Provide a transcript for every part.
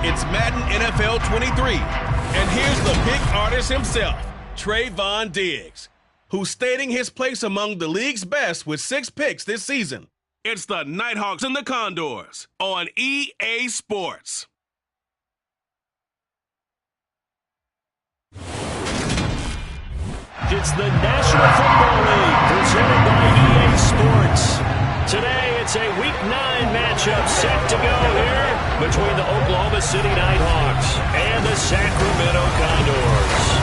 It's Madden NFL 23. And here's the pick artist himself, Trayvon Diggs, who's stating his place among the league's best with 6 picks this season. It's the Nighthawks and the Condors on EA Sports. It's the National Football League presented by EA Sports. Today, it's a Week 9 matchup set to go here between the Oklahoma City Nighthawks and the Sacramento Condors.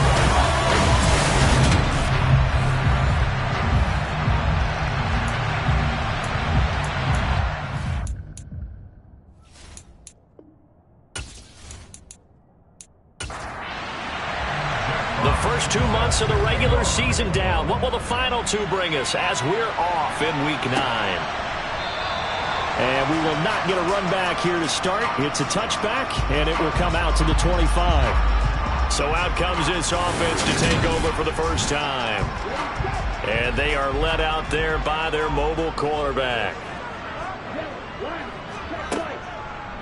The first 2 months of the regular season down. What will the final 2 bring us as we're off in Week 9? And we will not get a run back here to start. It's a touchback, and it will come out to the 25. So out comes this offense to take over for the first time. And they are led out there by their mobile quarterback.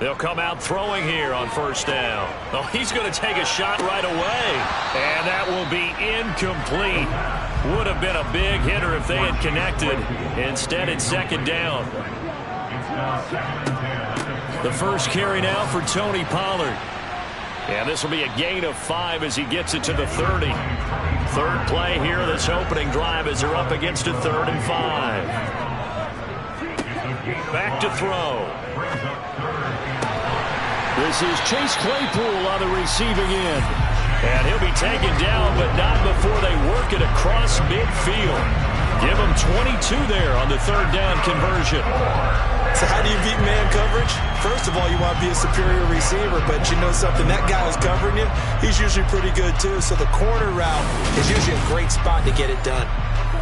They'll come out throwing here on first down. Oh, he's going to take a shot right away. And that will be incomplete. Would have been a big hitter if they had connected. Instead, it's second down. The first carry now for Tony Pollard. And this will be a gain of 5 as he gets it to the 30. Third play here, this opening drive as they're up against a 3rd and 5. Back to throw. This is Chase Claypool on the receiving end. And he'll be taken down, but not before they work it across midfield. Give him 22 there on the 3rd down conversion. So how do you beat man coverage? First of all, you want to be a superior receiver, but you know something, that guy who's covering you, he's usually pretty good too. So the corner route is usually a great spot to get it done.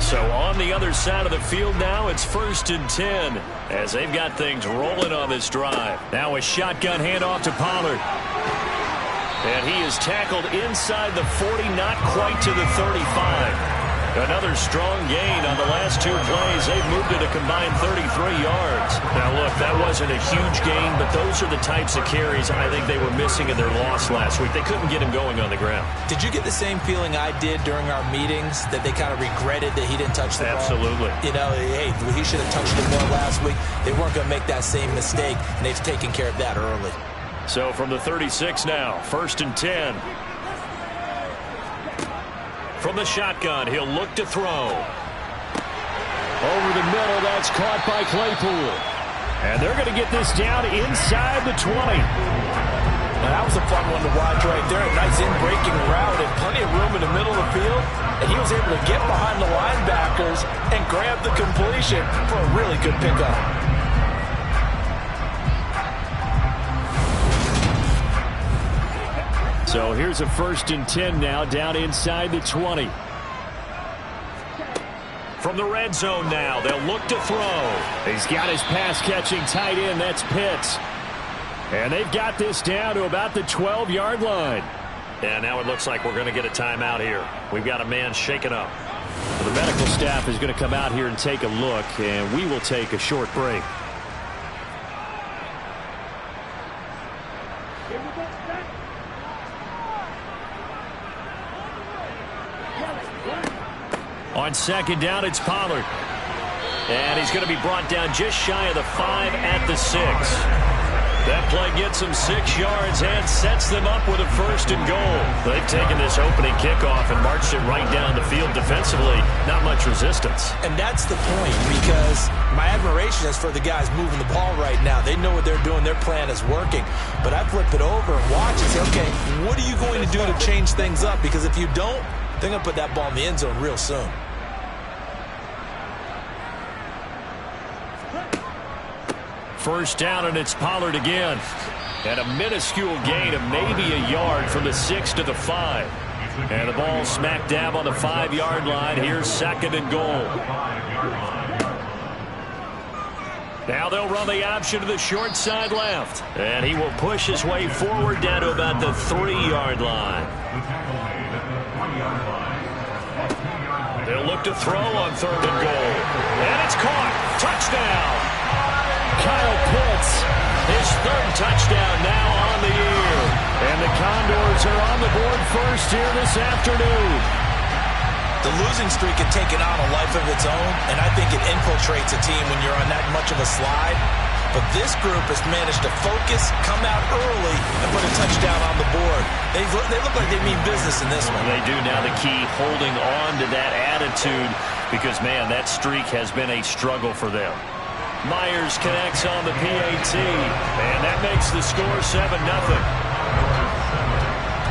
So on the other side of the field now, it's 1st and 10 as they've got things rolling on this drive. Now a shotgun handoff to Pollard. And he is tackled inside the 40, not quite to the 35. Another strong gain on the last 2 plays. They've moved it a combined 33 yards. Now, look, that wasn't a huge gain, but those are the types of carries I think they were missing in their loss last week. They couldn't get him going on the ground. Did you get the same feeling I did during our meetings, that they kind of regretted that he didn't touch the ball? Absolutely. You know, hey, he should have touched it more last week. They weren't going to make that same mistake, and they've taken care of that early. So from the 36 now, 1st and 10. From the shotgun, he'll look to throw. Over the middle, that's caught by Claypool. And they're going to get this down inside the 20. Now, that was a fun one to watch right there. A nice in-breaking route and plenty of room in the middle of the field. And he was able to get behind the linebackers and grab the completion for a really good pickup. So here's a 1st and 10 now, down inside the 20. From the red zone now, they'll look to throw. He's got his pass-catching tight end, that's Pitts. And they've got this down to about the 12-yard line. And now it looks like we're going to get a timeout here. We've got a man shaken up. Well, the medical staff is going to come out here and take a look, and we will take a short break. On second down, it's Pollard. And he's going to be brought down just shy of the 5 at the 6. That play gets them 6 yards and sets them up with a 1st and goal. They've taken this opening kickoff and marched it right down the field defensively. Not much resistance. And that's the point, because my admiration is for the guys moving the ball right now. They know what they're doing. Their plan is working. But I flip it over and watch and say, okay, what are you going to do to change things up? Because if you don't, they're going to put that ball in the end zone real soon. First down, and it's Pollard again. And a minuscule gain of maybe a yard from the 6 to the 5. And the ball smack dab on the 5-yard line. Here's 2nd and goal. Now they'll run the option to the short side left. And he will push his way forward down to about the 3-yard line. They'll look to throw on 3rd and goal. And it's caught. Touchdown. Kyle Pitts, his 3rd touchdown now on the year. And the Condors are on the board first here this afternoon. The losing streak had taken on a life of its own, and I think it infiltrates a team when you're on that much of a slide. But this group has managed to focus, come out early, and put a touchdown on the board. They look like they mean business in this one. They do. Now the key, holding on to that attitude, because, man, that streak has been a struggle for them. Myers connects on the PAT, and that makes the score 7-0.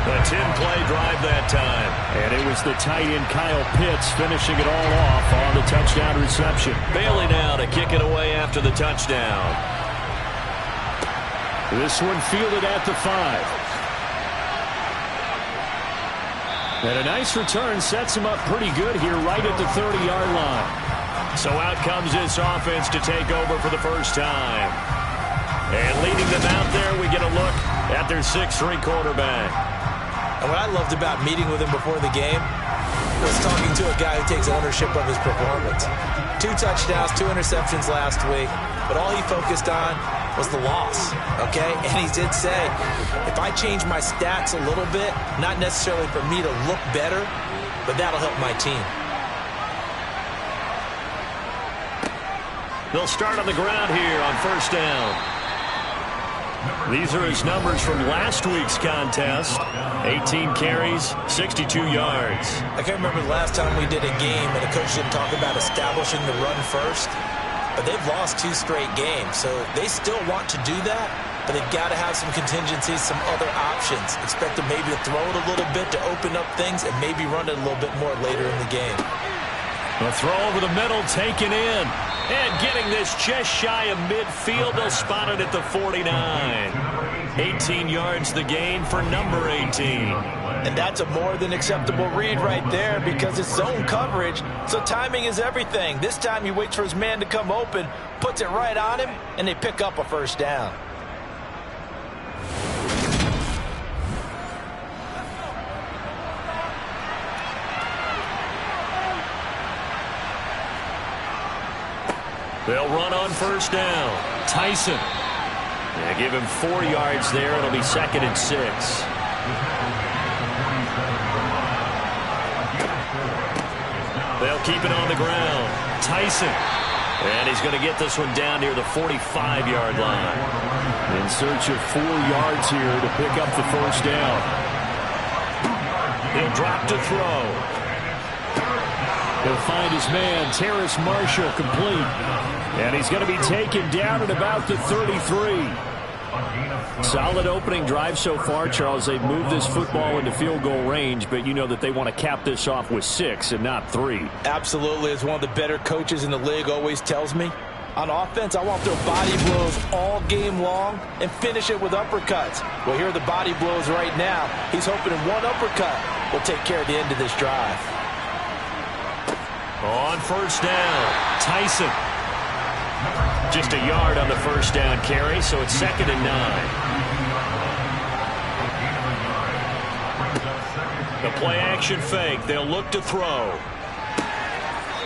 A 10-play drive that time. And it was the tight end Kyle Pitts finishing it all off on the touchdown reception. Bailey now to kick it away after the touchdown. This one fielded at the 5. And a nice return sets him up pretty good here right at the 30-yard line. So out comes this offense to take over for the first time. And leading them out there, we get a look at their 6'3" quarterback. And what I loved about meeting with him before the game was talking to a guy who takes ownership of his performance. 2 touchdowns, 2 interceptions last week, but all he focused on was the loss, okay? And he did say, if I change my stats a little bit, not necessarily for me to look better, but that'll help my team. They'll start on the ground here on first down. These are his numbers from last week's contest. 18 carries, 62 yards. I can't remember the last time we did a game and a coach didn't talk about establishing the run first. But they've lost 2 straight games, so they still want to do that. But they've got to have some contingencies, some other options. Expect them maybe to throw it a little bit to open up things and maybe run it a little bit more later in the game. A throw over the middle, taken in. And getting this just shy of midfield, they'll spot it at the 49. 18 yards the gain for number 18. And that's a more than acceptable read right there because it's zone coverage, so timing is everything. This time he waits for his man to come open, puts it right on him, and they pick up a first down. They'll run on first down. Tyson. They give him 4 yards there. It'll be 2nd and 6. They'll keep it on the ground. Tyson. And he's going to get this one down near the 45-yard line. In search of 4 yards here to pick up the first down. He'll drop to throw. He'll find his man, Terrace Marshall, complete. And he's going to be taken down at about the 33. Solid opening drive so far, Charles. They've moved this football into field goal range, but you know that they want to cap this off with 6 and not 3. Absolutely. As one of the better coaches in the league always tells me, on offense, I want their body blows all game long and finish it with uppercuts. Well, here are the body blows right now. He's hoping in one uppercut will take care of the end of this drive. On first down, Tyson. Just a yard on the first down carry, so it's 2nd and 9. The play-action fake. They'll look to throw.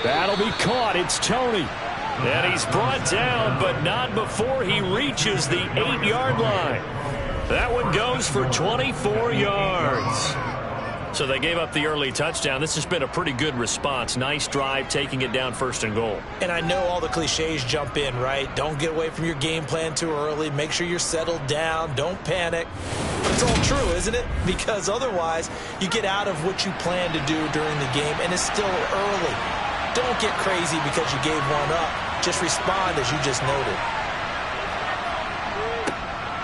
That'll be caught. It's Tony. And he's brought down, but not before he reaches the 8-yard line. That one goes for 24 yards. So they gave up the early touchdown. This has been a pretty good response. Nice drive, taking it down 1st and goal. And I know all the cliches jump in, right? Don't get away from your game plan too early. Make sure you're settled down. Don't panic. But it's all true, isn't it? Because otherwise, you get out of what you plan to do during the game, and it's still early. Don't get crazy because you gave one up. Just respond as you just noted.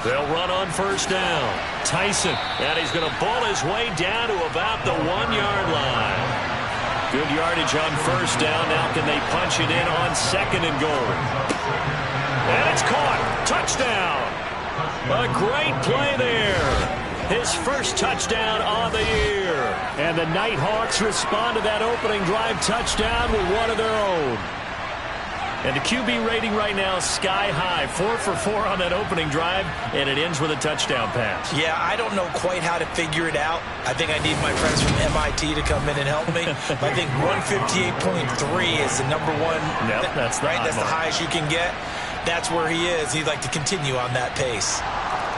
They'll run on first down. Tyson, and he's going to ball his way down to about the 1-yard line. Good yardage on first down. Now can they punch it in on 2nd and goal? And it's caught. Touchdown. A great play there. His first touchdown on the year. And the Nighthawks respond to that opening drive touchdown with one of their own. And the QB rating right now is sky high. 4 for 4 on that opening drive, and it ends with a touchdown pass. Yeah, I don't know quite how to figure it out. I think I need my friends from MIT to come in and help me. I think 158.3 is the number one. Nope, that's the right. That's mark. the highest you can get. That's where he is. He'd like to continue on that pace.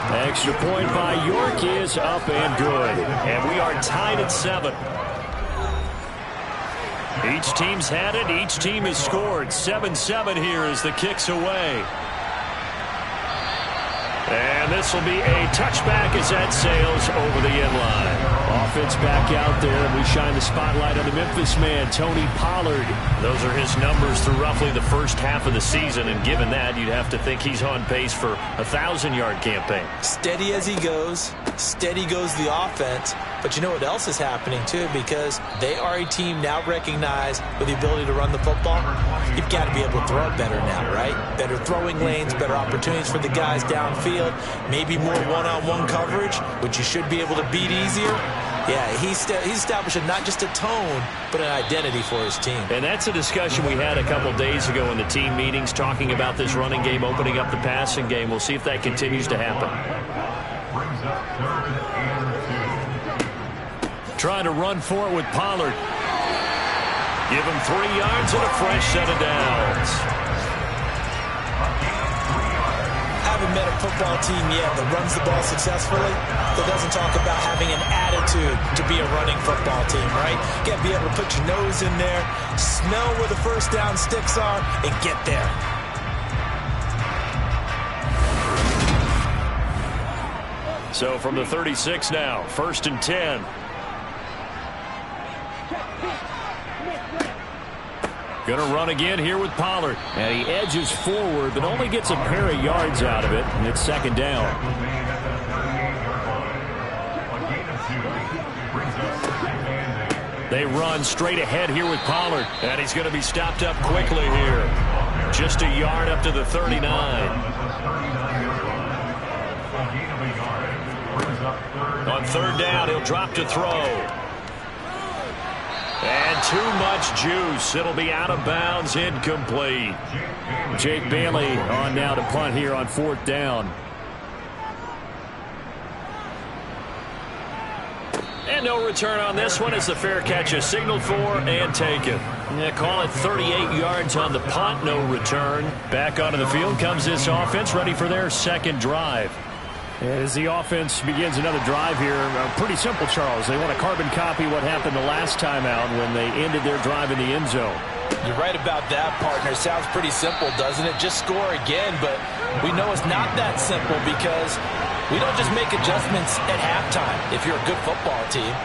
Extra point by York is up and good. And we are tied at 7. Each team's had it. Each team has scored. 7-7 here as the kick's away. And this will be a touchback as that sails over the end line. Offense back out there, and we shine the spotlight on the Memphis man, Tony Pollard. Those are his numbers through roughly the first half of the season, and given that, you'd have to think he's on pace for a 1,000-yard campaign. Steady as he goes. Steady goes the offense. But you know what else is happening, too, because they are a team now recognized with the ability to run the football. You've got to be able to throw it better now, right? Better throwing lanes, better opportunities for the guys downfield, maybe more one-on-one coverage, which you should be able to beat easier. Yeah, he's establishing not just a tone, but an identity for his team. And that's a discussion we had a couple days ago in the team meetings, talking about this running game, opening up the passing game. We'll see if that continues to happen. Trying to run for it with Pollard. Give him 3 yards and a fresh set of downs. Haven't met a football team yet that runs the ball successfully that doesn't talk about having an attitude to be a running football team, right? You got to be able to put your nose in there, smell where the first down sticks are, and get there. So from the 36 now, 1st and 10. Going to run again here with Pollard. And he edges forward, but only gets a pair of yards out of it, and it's 2nd down. They run straight ahead here with Pollard, and he's going to be stopped up quickly here. Just a yard up to the 39. On 3rd down, he'll drop to throw. And too much juice. It'll be out of bounds, incomplete. Jake Bailey on now to punt here on 4th down. And no return on this one as the fair catch is signaled for and taken. Yeah, call it 38 yards on the punt, no return. Back onto the field comes this offense, ready for their 2nd drive. As the offense begins another drive here, pretty simple, Charles. They want to carbon copy what happened the last time out when they ended their drive in the end zone. You're right about that, partner. Sounds pretty simple, doesn't it? Just score again, but we know it's not that simple because we don't just make adjustments at halftime if you're a good football team.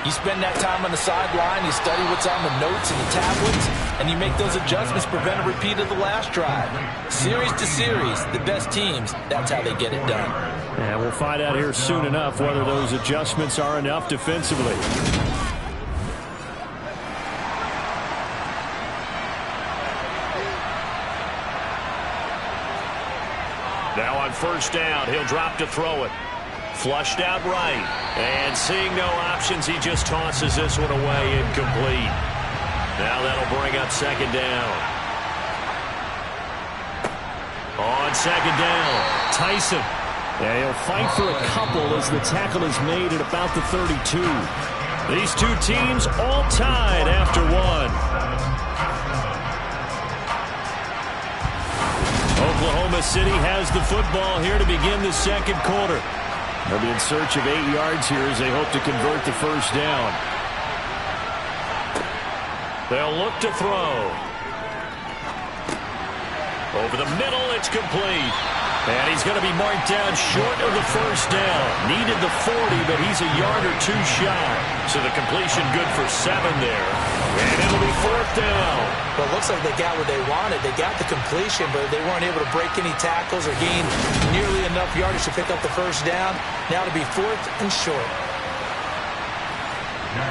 You spend that time on the sideline, you study what's on the notes and the tablets, and you make those adjustments, prevent a repeat of the last drive. Series to series, the best teams, that's how they get it done. And we'll find out here soon enough whether those adjustments are enough defensively. Now on 1st down, he'll drop to throw it. Flushed out right. And seeing no options, he just tosses this one away, incomplete. Now that'll bring up 2nd down. On 2nd down, Tyson. And he'll fight for a couple as the tackle is made at about the 32. These two teams all tied after 1. Oklahoma City has the football here to begin the 2nd quarter. They'll be in search of 8 yards here as they hope to convert the 1st down. They'll look to throw. Over the middle, it's complete. And he's going to be marked down short of the 1st down. Needed the 40, but he's a yard or 2 shy. So the completion good for 7 there. And it'll be 4th down. Well, it looks like they got what they wanted. They got the completion, but they weren't able to break any tackles or gain nearly enough yardage to pick up the 1st down. Now to be 4th and short.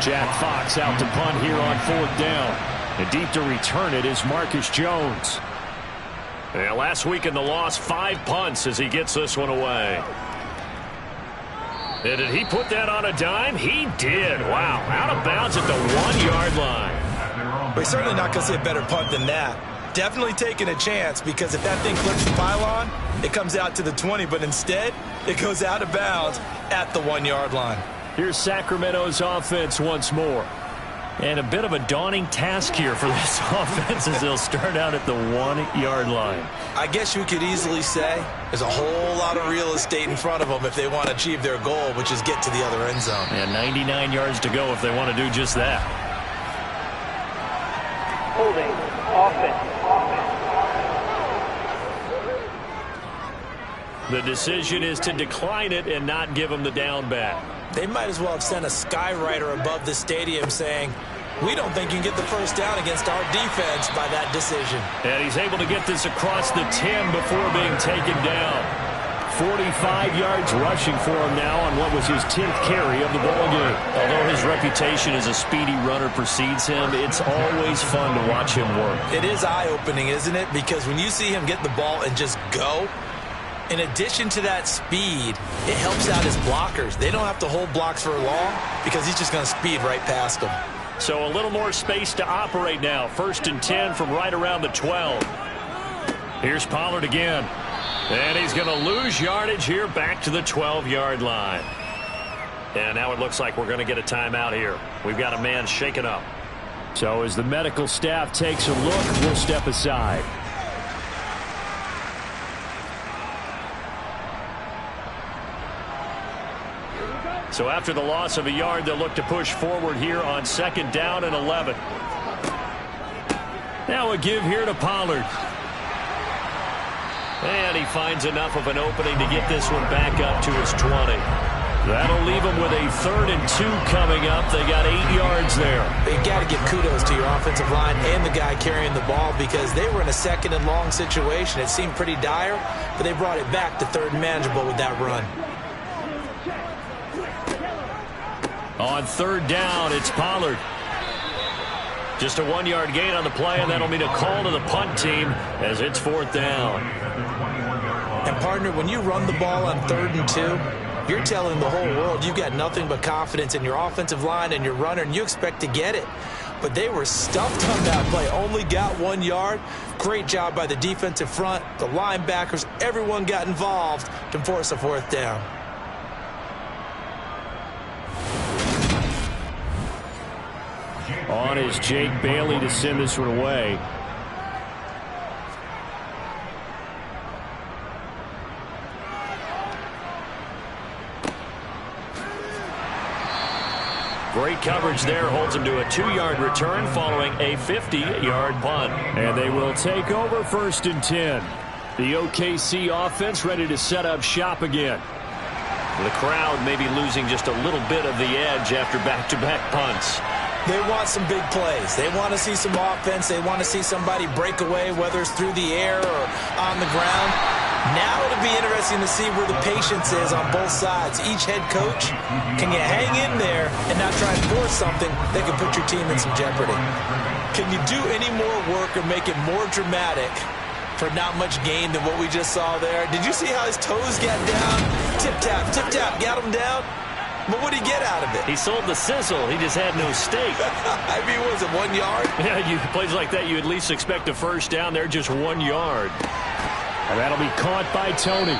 Jack Fox out to punt here on 4th down. And deep to return it is Marcus Jones. Yeah, last week in the loss, 5 punts as he gets this one away. And did he put that on a dime? He did. Wow, out of bounds at the 1-yard line. We're certainly not going to see a better punt than that. Definitely taking a chance because if that thing clips the pylon, it comes out to the 20, but instead, it goes out of bounds at the 1-yard line. Here's Sacramento's offense once more. And a bit of a daunting task here for this offense as they'll start out at the 1-yard line. I guess you could easily say there's a whole lot of real estate in front of them if they want to achieve their goal, which is get to the other end zone. And 99 yards to go if they want to do just that. Holding, offense. The decision is to decline it and not give them the down back. They might as well have sent a skywriter above the stadium saying, we don't think you can get the first down against our defense by that decision. And he's able to get this across the 10 before being taken down. 45 yards rushing for him now on what was his 10th carry of the ball game. Although his reputation as a speedy runner precedes him, it's always fun to watch him work. It is eye-opening, isn't it? Because when you see him get the ball and just go, in addition to that speed, it helps out his blockers. They don't have to hold blocks for long because he's just going to speed right past them. So a little more space to operate now. 1st and 10 from right around the 12. Here's Pollard again. And he's going to lose yardage here back to the 12-yard line. And now it looks like we're going to get a timeout here. We've got a man shaken up. So as the medical staff takes a look, we'll step aside. So after the loss of a yard, they'll look to push forward here on 2nd down and 11. Now a give here to Pollard. And he finds enough of an opening to get this one back up to his 20. That'll leave him with a 3rd and 2 coming up. They got 8 yards there. You got to give kudos to your offensive line and the guy carrying the ball because they were in a 2nd and long situation. It seemed pretty dire, but they brought it back to 3rd and manageable with that run. On 3rd down, it's Pollard. Just a 1-yard gain on the play, and that'll mean a call to the punt team as it's 4th down. And, partner, when you run the ball on 3rd and 2, you're telling the whole world you've got nothing but confidence in your offensive line and your runner, and you expect to get it. But they were stuffed on that play, only got 1 yard. Great job by the defensive front, the linebackers, everyone got involved to force a 4th down. On is Jake Bailey to send this one away. Great coverage there, holds him to a 2-yard return following a 50-yard punt. And they will take over 1st and 10. The OKC offense ready to set up shop again. The crowd may be losing just a little bit of the edge after back-to-back punts. They want some big plays. They want to see some offense. They want to see somebody break away, whether it's through the air or on the ground. Now it'll be interesting to see where the patience is on both sides. Each head coach, can you hang in there and not try and force something that can put your team in some jeopardy? Can you do any more work or make it more dramatic for not much gain than what we just saw there? Did you see how his toes got down? Tip-tap, got him down. But what did he get out of it? He sold the sizzle. He just had no steak. I mean, was it 1 yard? Yeah, plays like that, you at least expect a 1st down. They're just 1 yard. And that'll be caught by Tony.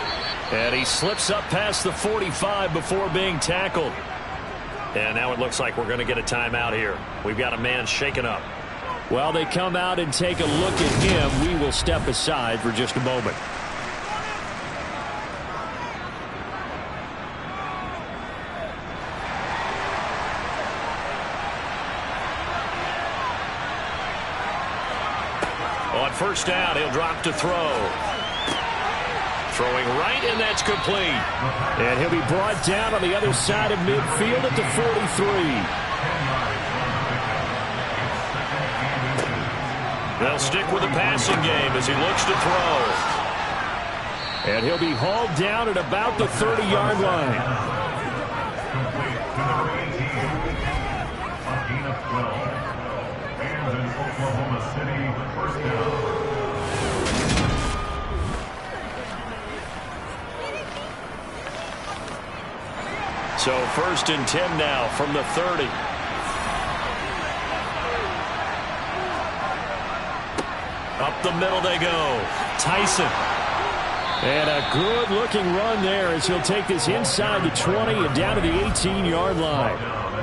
And he slips up past the 45 before being tackled. And now it looks like we're going to get a timeout here. We've got a man shaken up. While they come out and take a look at him, we will step aside for just a moment. On 1st down, he'll drop to throw. Throwing right, and that's complete. And he'll be brought down on the other side of midfield at the 43. They'll stick with the passing game as he looks to throw. And he'll be hauled down at about the 30-yard line. So 1st and 10 now from the 30. Up the middle they go. Tyson. And a good-looking run there as he'll take this inside the 20 and down to the 18-yard line.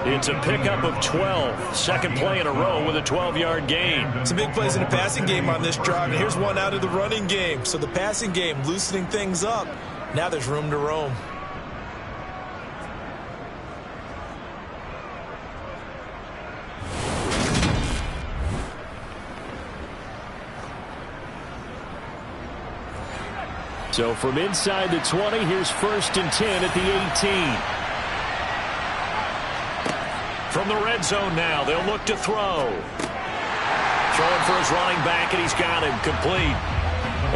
It's a pickup of 12. Second play in a row with a 12-yard gain. Some big plays in the passing game on this drive, and here's one out of the running game. So the passing game loosening things up. Now there's room to roam. So from inside the 20, here's 1st and 10 at the 18. From the red zone now, they'll look to throw. Throwing for his running back, and he's got him complete.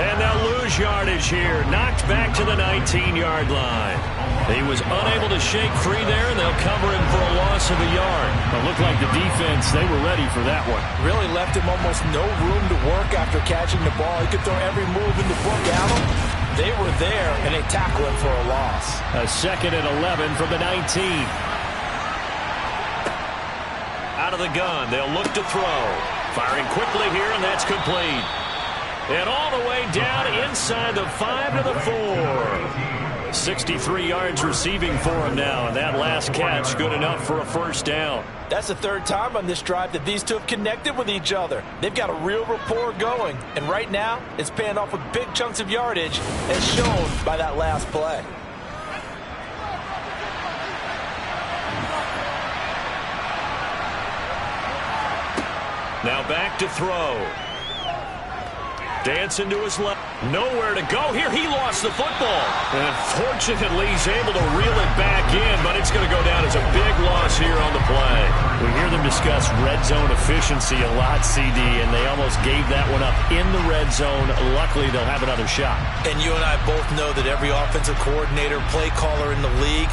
And they'll lose yardage here. Knocked back to the 19-yard line. He was unable to shake free there, and they'll cover him for a loss of a yard. It looked like the defense, they were ready for that one. Really left him almost no room to work after catching the ball. He could throw every move in the book at him. They were there, and they tackle him for a loss. A 2nd and 11 from the 19. Out of the gun, they'll look to throw. Firing quickly here, and that's complete. And all the way down inside the 5 to the 4. 63 yards receiving for him now, and that last catch good enough for a first down. That's the 3rd time on this drive that these two have connected with each other. They've got a real rapport going, and right now it's paying off with big chunks of yardage as shown by that last play. Now back to throw. Dancing to his left. Nowhere to go here. He lost the football. And fortunately, he's able to reel it back in, but it's going to go down as a big loss here on the play. We hear them discuss red zone efficiency a lot, CD, and they almost gave that one up in the red zone. Luckily, they'll have another shot. And you and I both know that every offensive coordinator, play caller in the league,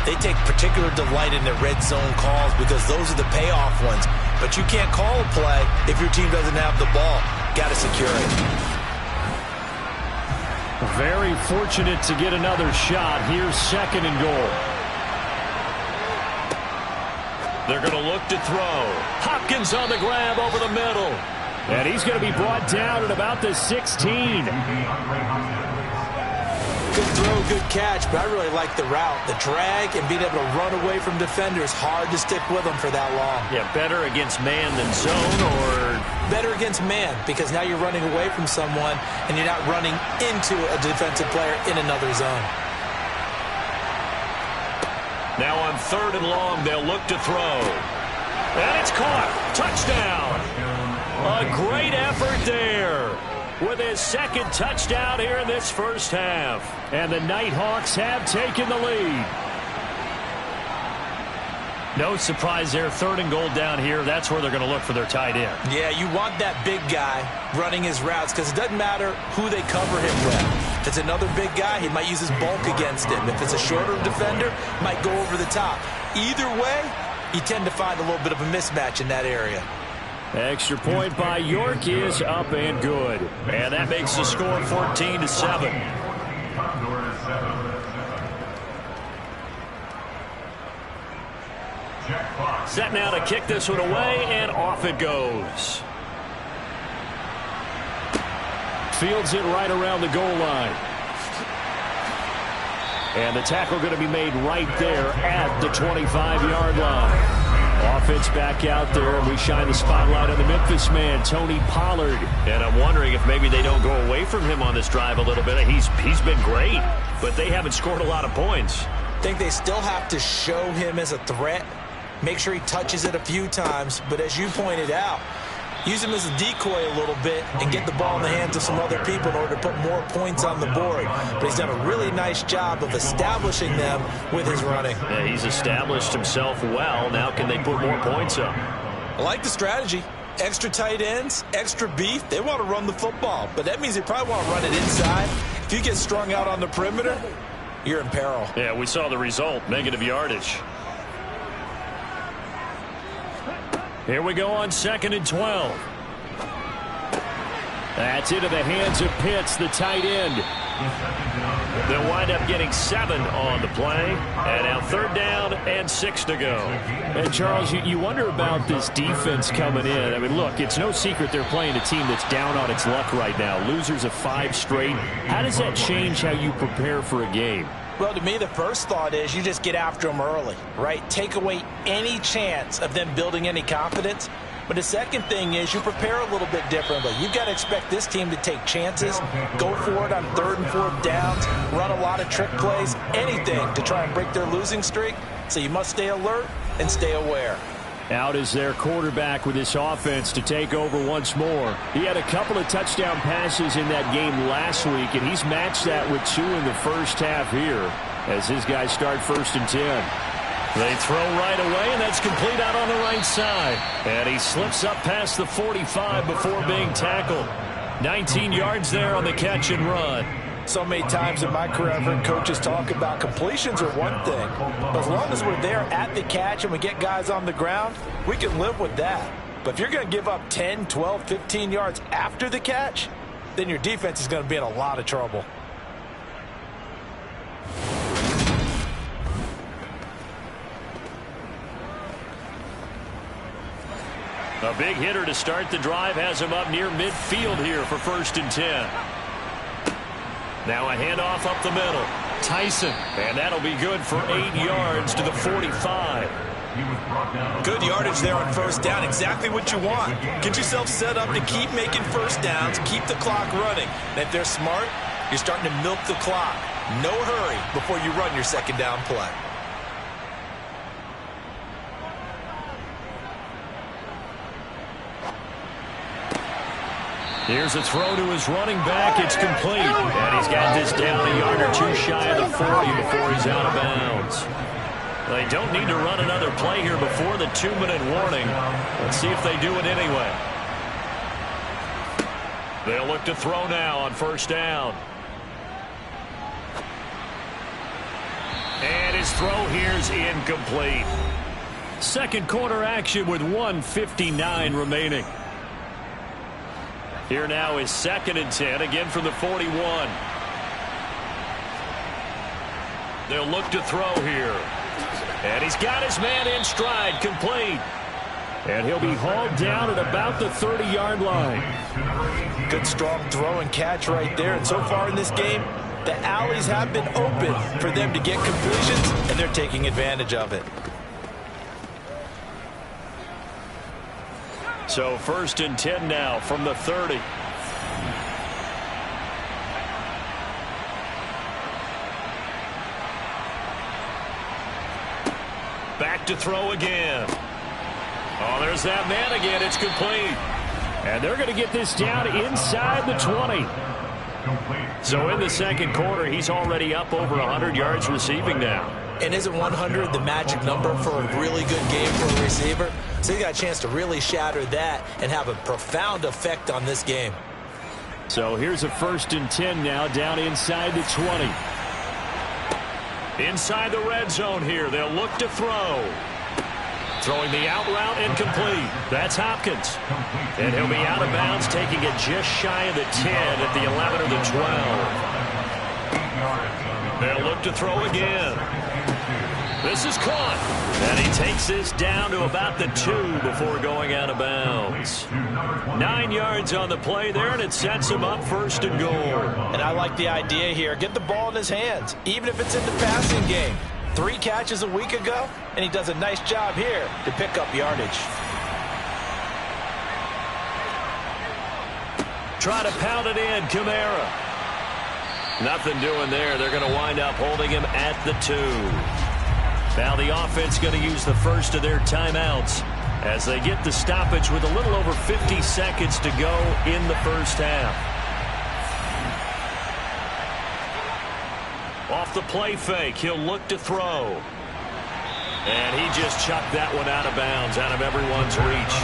they take particular delight in their red zone calls because those are the payoff ones. But you can't call a play if your team doesn't have the ball. Got to secure it. Very fortunate to get another shot. Here's 2nd and goal. They're going to look to throw. Hopkins on the grab over the middle. And he's going to be brought down at about the 16. Good throw, good catch, but I really like the route. The drag and being able to run away from defenders, hard to stick with them for that long. Yeah, better against man than zone, or better against man, because now you're running away from someone and you're not running into a defensive player in another zone. Now on 3rd and long, they'll look to throw. And it's caught. Touchdown. A great effort there. With his 2nd touchdown here in this first half. And the Nighthawks have taken the lead. No surprise there. 3rd and goal down here. That's where they're going to look for their tight end. Yeah, you want that big guy running his routes because it doesn't matter who they cover him with. If it's another big guy, he might use his bulk against him. If it's a shorter defender, might go over the top. Either way, you tend to find a little bit of a mismatch in that area. Extra point by York is up and good. And that makes the score 14-7. Set now to kick this one away, and off it goes. Fields it right around the goal line. And the tackle going to be made right there at the 25-yard line. Offense back out there, and we shine the spotlight on the Memphis man, Tony Pollard. And I'm wondering if maybe they don't go away from him on this drive a little bit. He's been great, but they haven't scored a lot of points. I think they still have to show him as a threat, make sure he touches it a few times, but as you pointed out, use him as a decoy a little bit and get the ball in the hands of some other people in order to put more points on the board. But he's done a really nice job of establishing them with his running. Yeah, he's established himself well. Now can they put more points up? I like the strategy. Extra tight ends, extra beef. They want to run the football, but that means they probably want to run it inside. If you get strung out on the perimeter, you're in peril. Yeah, we saw the result, negative yardage. Here we go on 2nd and 12. That's into the hands of Pitts, the tight end. They'll wind up getting 7 on the play. And now 3rd down and 6 to go. And, Charles, you wonder about this defense coming in. I mean, look, it's no secret they're playing a team that's down on its luck right now. Losers of 5 straight. How does that change how you prepare for a game? Well, to me, the first thought is you just get after them early, right? Take away any chance of them building any confidence. But the second thing is you prepare a little bit differently. You've got to expect this team to take chances, go for it on 3rd and 4th downs, run a lot of trick plays, anything to try and break their losing streak. So you must stay alert and stay aware. Out is their quarterback with this offense to take over once more. He had a couple of touchdown passes in that game last week, and he's matched that with 2 in the first half here as his guys start 1st and 10. They throw right away, and that's complete out on the right side. And he slips up past the 45 before being tackled. 19 yards there on the catch and run. So many times in my career I've heard coaches talk about completions are one thing, but as long as we're there at the catch and we get guys on the ground, we can live with that. But if you're going to give up 10, 12, 15 yards after the catch, then your defense is going to be in a lot of trouble. A big hitter to start the drive has him up near midfield here for 1st and 10. Now a handoff up the middle. Tyson, and that'll be good for 8 yards to the 45. Good yardage there on 1st down. Exactly what you want. Get yourself set up to keep making 1st downs, keep the clock running. And if they're smart, you're starting to milk the clock. No hurry before you run your 2nd down play. Here's a throw to his running back. It's complete. And he's got this down a yard or 2 shy of the 40 before he's out of bounds. They don't need to run another play here before the 2-minute warning. Let's see if they do it anyway. They'll look to throw now on 1st down. And his throw here's incomplete. 2nd quarter action with 1:59 remaining. Here now is 2nd and 10, again from the 41. They'll look to throw here. And he's got his man in stride, complete. And he'll be hauled down at about the 30-yard line. Good strong throw and catch right there. And so far in this game, the alleys have been open for them to get completions, and they're taking advantage of it. So 1st and 10 now from the 30. Back to throw again. Oh, there's that man again. It's complete. And they're going to get this down inside the 20. So in the 2nd quarter, he's already up over 100 yards receiving now. And isn't 100 the magic number for a really good game for a receiver? So you got a chance to really shatter that and have a profound effect on this game. So here's a 1st and 10 now down inside the 20. Inside the red zone here. They'll look to throw. Throwing the out route incomplete. That's Hopkins. And he'll be out of bounds, taking it just shy of the 10 at the 11 or the 12. They'll look to throw again. This is caught. And he takes this down to about the 2 before going out of bounds. 9 yards on the play there, and it sets him up 1st and goal. And I like the idea here. Get the ball in his hands, even if it's in the passing game. 3 catches a week ago, and he does a nice job here to pick up yardage. Try to pound it in, Kamara. Nothing doing there. They're going to wind up holding him at the 2. Now the offense going to use the first of their timeouts as they get the stoppage with a little over 50 seconds to go in the 1st half. Off the play fake, he'll look to throw. And he just chucked that one out of bounds, out of everyone's reach.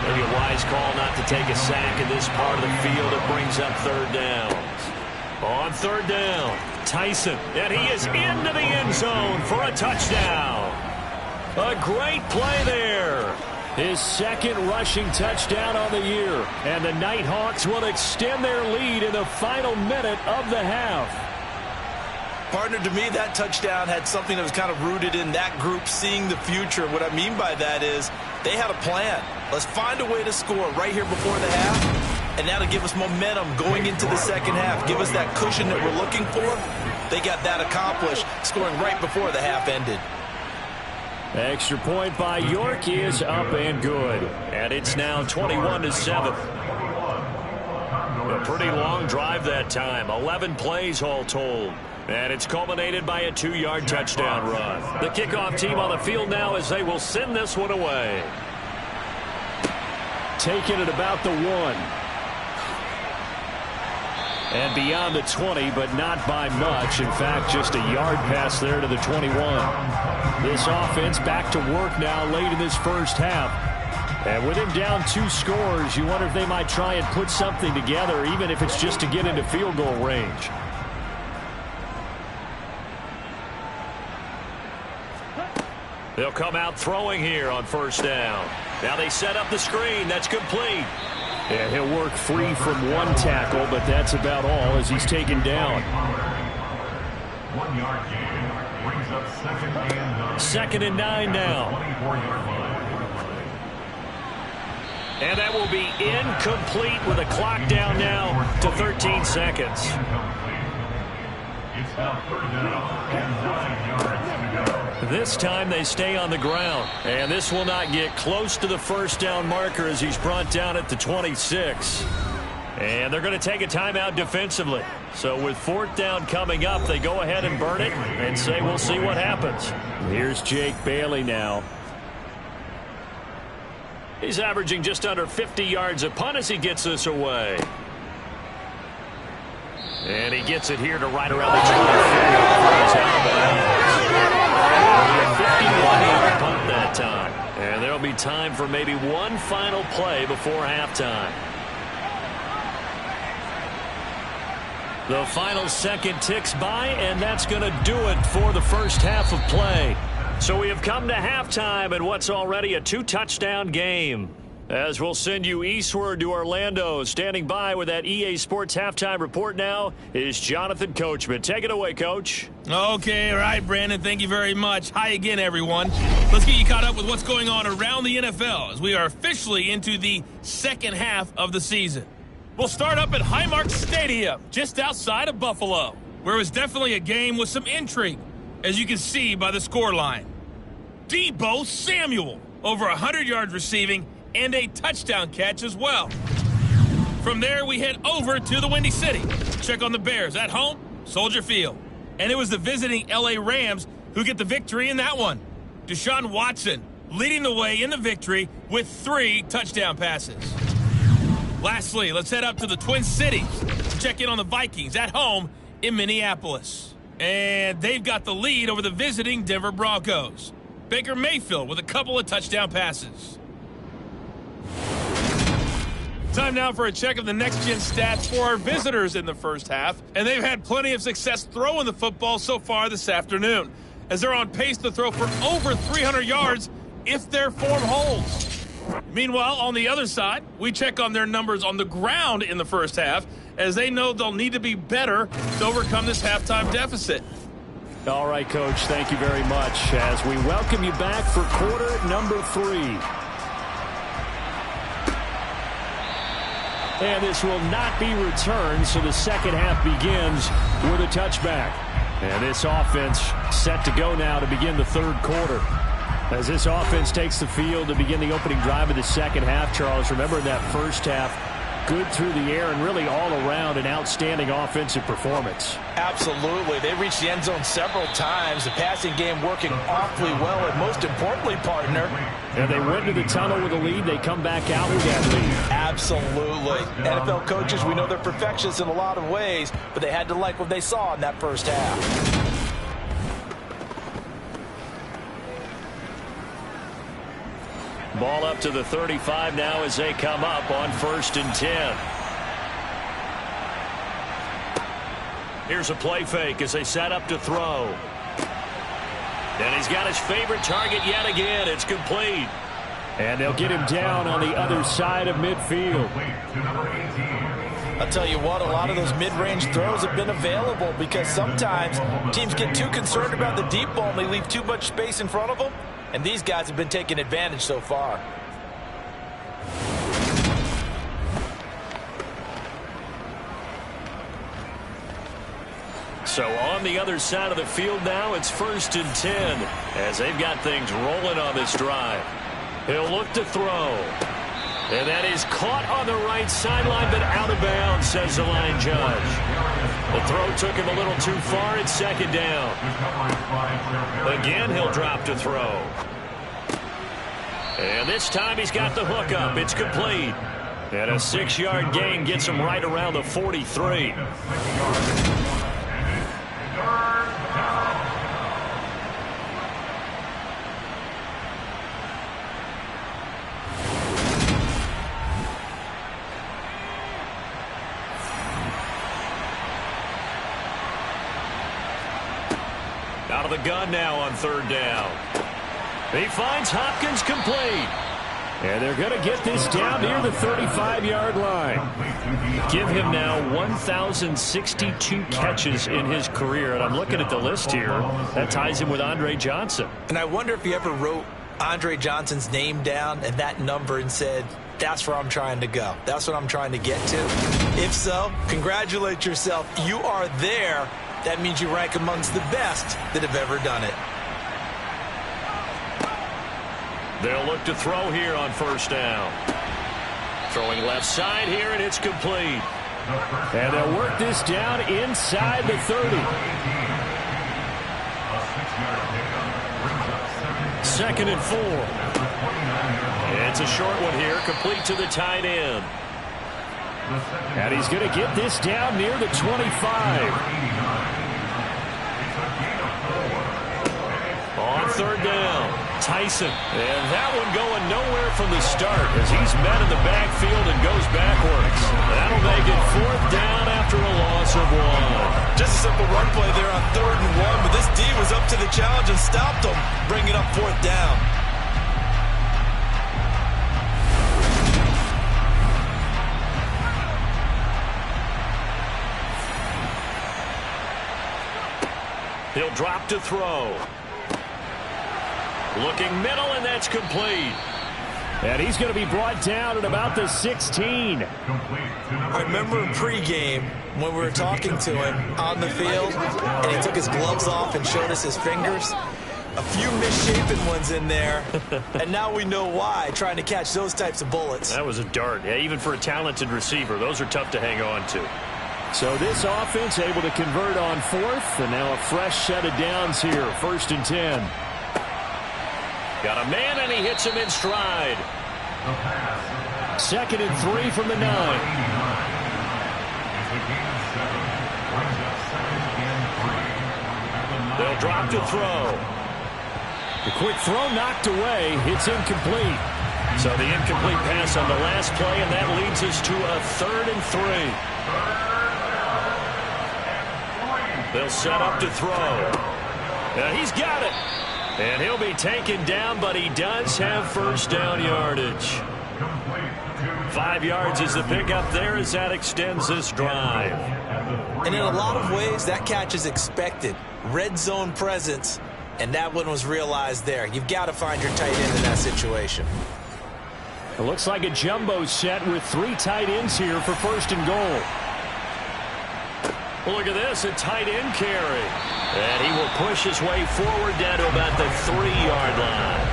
Maybe a wise call not to take a sack in this part of the field. It brings up 3rd down. On 3rd down, Tyson, and he is into the end zone for a touchdown. A great play there. His 2nd rushing touchdown on the year. And the Nighthawks will extend their lead in the final minute of the half. Partner, to me, that touchdown had something that was kind of rooted in that group seeing the future. What I mean by that is they had a plan. Let's find a way to score right here before the half. And that'll give us momentum going into the 2nd half. Give us that cushion that we're looking for. they got that accomplished, scoring right before the half ended. Extra point by York is up and good. And it's now 21-7. A pretty long drive that time. 11 plays all told. And it's culminated by a 2-yard touchdown run. The kickoff team on the field now as they will send this one away. Taking it about the 1. And beyond the 20, but not by much. In fact, just a yard pass there to the 21. This offense back to work now late in this first half. And with him down 2 scores, you wonder if they might try and put something together, even if it's just to get into field goal range. They'll come out throwing here on first down. Now they set up the screen. That's complete. And he'll work free from 1 tackle, but that's about all as he's taken down. 1 yard gain brings up 2nd and 9 now. And that will be incomplete with a clock down now to 13 seconds. It's now 3rd down and 9 yards to go. This time they stay on the ground. And this will not get close to the first down marker as he's brought down at the 26. And they're going to take a timeout defensively. So with 4th down coming up, they go ahead and burn it and say we'll see what happens. Here's Jake Bailey now. He's averaging just under 50 yards a punt as he gets this away. And he gets it here to right around the 25. 51-yard punt that time. And there'll be time for maybe one final play before halftime. The final second ticks by, and that's going to do it for the first half of play. So we have come to halftime in what's already a 2-touchdown game. As we'll send you eastward to Orlando, standing by with that EA Sports halftime report now is Jonathan Coachman. Take it away, Coach. Okay, all right, Brandon. Thank you very much. Hi again, everyone. Let's get you caught up with what's going on around the NFL as we are officially into the second half of the season. We'll start up at Highmark Stadium, just outside of Buffalo, where it was definitely a game with some intrigue, as you can see by the scoreline. Deebo Samuel, over 100 yards receiving, and a touchdown catch as well. From there, we head over to the Windy City. Check on the Bears at home, Soldier Field. And it was the visiting LA Rams who get the victory in that one. Deshaun Watson leading the way in the victory with 3 touchdown passes. Lastly, let's head up to the Twin Cities to check in on the Vikings at home in Minneapolis. And they've got the lead over the visiting Denver Broncos. Baker Mayfield with a couple of touchdown passes. Time now for a check of the next-gen stats for our visitors in the first half. And they've had plenty of success throwing the football so far this afternoon, as they're on pace to throw for over 300 yards if their form holds. Meanwhile, on the other side, we check on their numbers on the ground in the first half, as they know they'll need to be better to overcome this halftime deficit. All right, Coach, thank you very much as we welcome you back for quarter number 3. And this will not be returned, so the second half begins with a touchback. And this offense set to go now to begin the third quarter. As this offense takes the field to begin the opening drive of the second half, Charles, remember in that first half, good through the air and really all around an outstanding offensive performance. Absolutely. They reached the end zone several times. The passing game working awfully well, and most importantly, partner. And they went to the tunnel with a lead. They come back out with that lead. Absolutely. NFL coaches, we know they're perfectionists in a lot of ways, but they had to like what they saw in that first half. Ball up to the 35 now as they come up on 1st and 10. Here's a play fake as they set up to throw. And he's got his favorite target yet again. It's complete. And they'll get him down on the other side of midfield. I'll tell you what, a lot of those mid-range throws have been available because sometimes teams get too concerned about the deep ball and they leave too much space in front of them. And these guys have been taking advantage so far. So on the other side of the field now, it's 1st and 10 as they've got things rolling on this drive. He'll look to throw. And that is caught on the right sideline, but out of bounds, says the line judge. The throw took him a little too far. It's 2nd down. Again, he'll drop to throw. And this time he's got the hook up. It's complete. And a 6-yard gain gets him right around the 43. Out of the gun now on 3rd down. He finds Hopkins complete. And they're going to get this down near the 35-yard line. Give him now 1,062 catches in his career. And I'm looking at the list here. That ties him with Andre Johnson. And I wonder if he ever wrote Andre Johnson's name down and that number and said, that's where I'm trying to go. That's what I'm trying to get to. If so, congratulate yourself. You are there. That means you rank amongst the best that have ever done it. They'll look to throw here on 1st down. Throwing left side here, and it's complete. And they'll work this down inside the 30. 2nd and 4. It's a short one here, complete to the tight end. And he's going to get this down near the 25. On 3rd down, Tyson. And that one going nowhere from the start as he's met in the backfield and goes backwards. That'll make it 4th down after a loss of 1. Just a simple run play there on 3rd and 1, but this D was up to the challenge and stopped him, bringing up 4th down. He'll drop to throw. Looking middle, and that's complete. And he's going to be brought down at about the 16. I remember in pregame when we were talking to him on the field, and he took his gloves off and showed us his fingers. A few misshapen ones in there, and now we know why, trying to catch those types of bullets. That was a dart. Yeah, even for a talented receiver, those are tough to hang on to. So this offense able to convert on 4th, and now a fresh set of downs here, 1st and 10. Got a man, and he hits him in stride. 2nd and 3 from the 9. They'll drop to throw. The quick throw knocked away. It's incomplete. So the incomplete pass on the last play, and that leads us to a 3rd and 3. They'll set up to throw. He's got it. And he'll be taken down, but he does have 1st down yardage. 5 yards is the pickup there as that extends this drive. And in a lot of ways, that catch is expected. Red zone presence, and that one was realized there. You've got to find your tight end in that situation. It looks like a jumbo set with 3 tight ends here for 1st and goal. Well, look at this, a tight end carry. And he will push his way forward down to about the 3-yard line.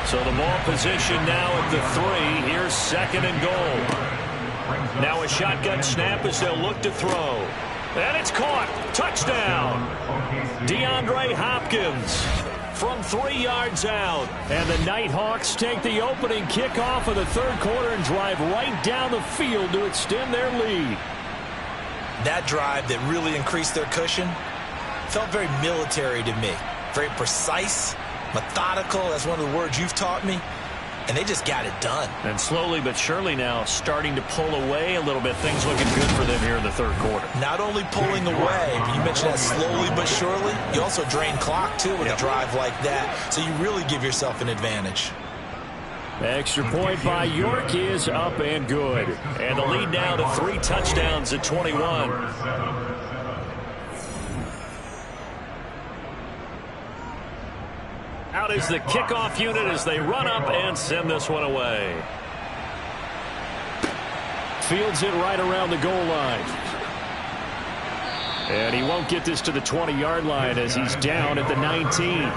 So the ball position now at the 3. Here's 2nd and goal. Now a shotgun snap as they'll look to throw. And it's caught. Touchdown. DeAndre Hopkins from 3 yards out. And the Nighthawks take the opening kickoff of the 3rd quarter and drive right down the field to extend their lead. That drive that really increased their cushion felt very military to me. Very precise, methodical. That's one of the words you've taught me. And they just got it done. And slowly but surely now starting to pull away a little bit. Things looking good for them here in the 3rd quarter. Not only pulling away, but you mentioned that slowly but surely. You also drain clock, too, with a drive like that. So you really give yourself an advantage. Extra point by York is up and good. And the lead now to 3 touchdowns at 21. Out is the kickoff unit as they run up and send this one away. Fields it right around the goal line. And he won't get this to the 20-yard line as he's down at the 19.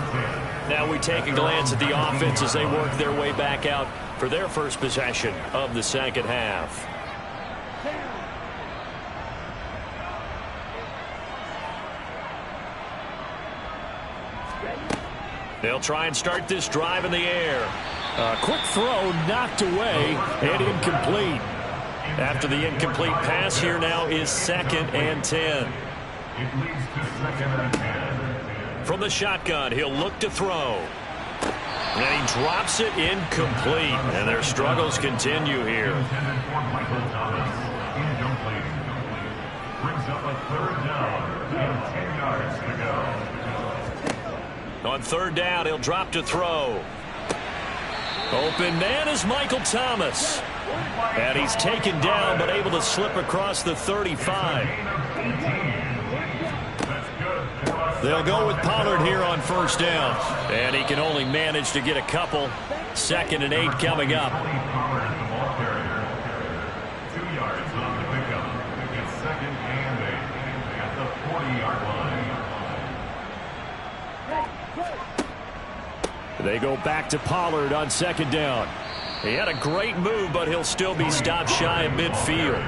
Now we take a glance at the offense as they work their way back out for their first possession of the second half. They'll try and start this drive in the air. A quick throw knocked away and incomplete. After the incomplete pass, here now is 2nd and 10. It leads to 2nd and 10. From the shotgun, he'll look to throw. And he drops it incomplete. And their struggles continue here. Intended for Michael Thomas. Incomplete. Brings up a 3rd down and 10 yards to go. On 3rd down, he'll drop to throw. Open man is Michael Thomas. And he's taken down but able to slip across the 35. They'll go with Pollard here on 1st down. And he can only manage to get a couple. 2nd and 8 coming up. 2 yards on the pickup. It's 2nd and 8 at the 40-yard line. They go back to Pollard on 2nd down. He had a great move, but he'll still be stopped shy of midfield.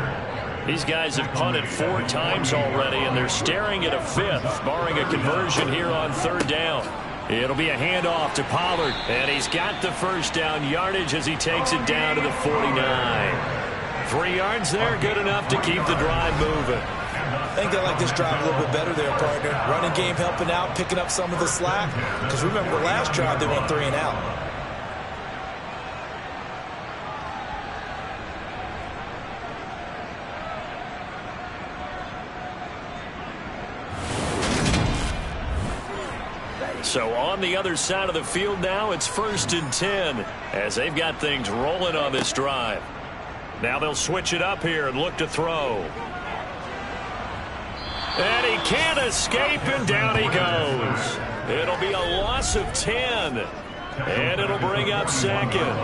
These guys have punted 4 times already, and they're staring at a 5th, barring a conversion here on 3rd down. It'll be a handoff to Pollard, and he's got the 1st down yardage as he takes it down to the 49. 3 yards there, good enough to keep the drive moving. I think they like this drive a little bit better there, partner. Running game helping out, picking up some of the slack. Because remember, the last drive they went 3 and out. So on the other side of the field now, it's 1st and 10 as they've got things rolling on this drive. Now they'll switch it up here and look to throw. And he can't escape, and down he goes. It'll be a loss of 10. And it'll bring up 2nd.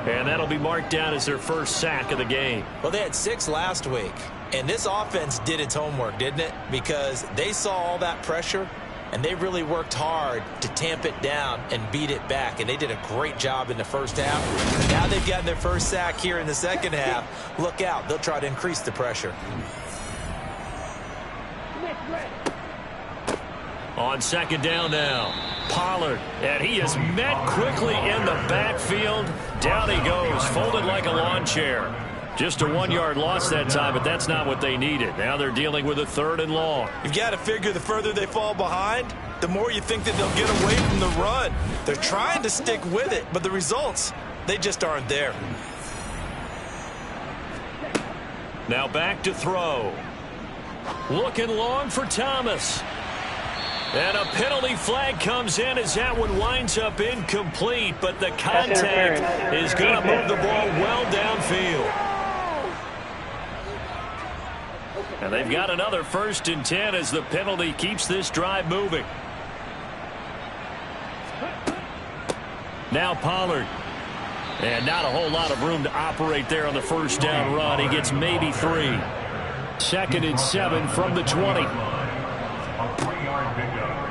And that'll be marked down as their 1st sack of the game. Well, they had 6 last week. And this offense did its homework, didn't it? Because they saw all that pressure, and they really worked hard to tamp it down and beat it back. And they did a great job in the 1st half. Now they've gotten their 1st sack here in the 2nd half. Look out. They'll try to increase the pressure. On 2nd down now, Pollard, and he is met quickly in the backfield. Down he goes, folded like a lawn chair. Just a 1-yard loss that time, but that's not what they needed. Now they're dealing with a 3rd and long. You've got to figure the further they fall behind, the more you think that they'll get away from the run. They're trying to stick with it, but the results, they just aren't there. Now back to throw. Looking long for Thomas. And a penalty flag comes in as that one winds up incomplete, but the contact is going to move the ball well downfield. And they've got another 1st and 10 as the penalty keeps this drive moving. Now Pollard. And not a whole lot of room to operate there on the 1st down run. He gets maybe 3. 2nd and 7 from the 20.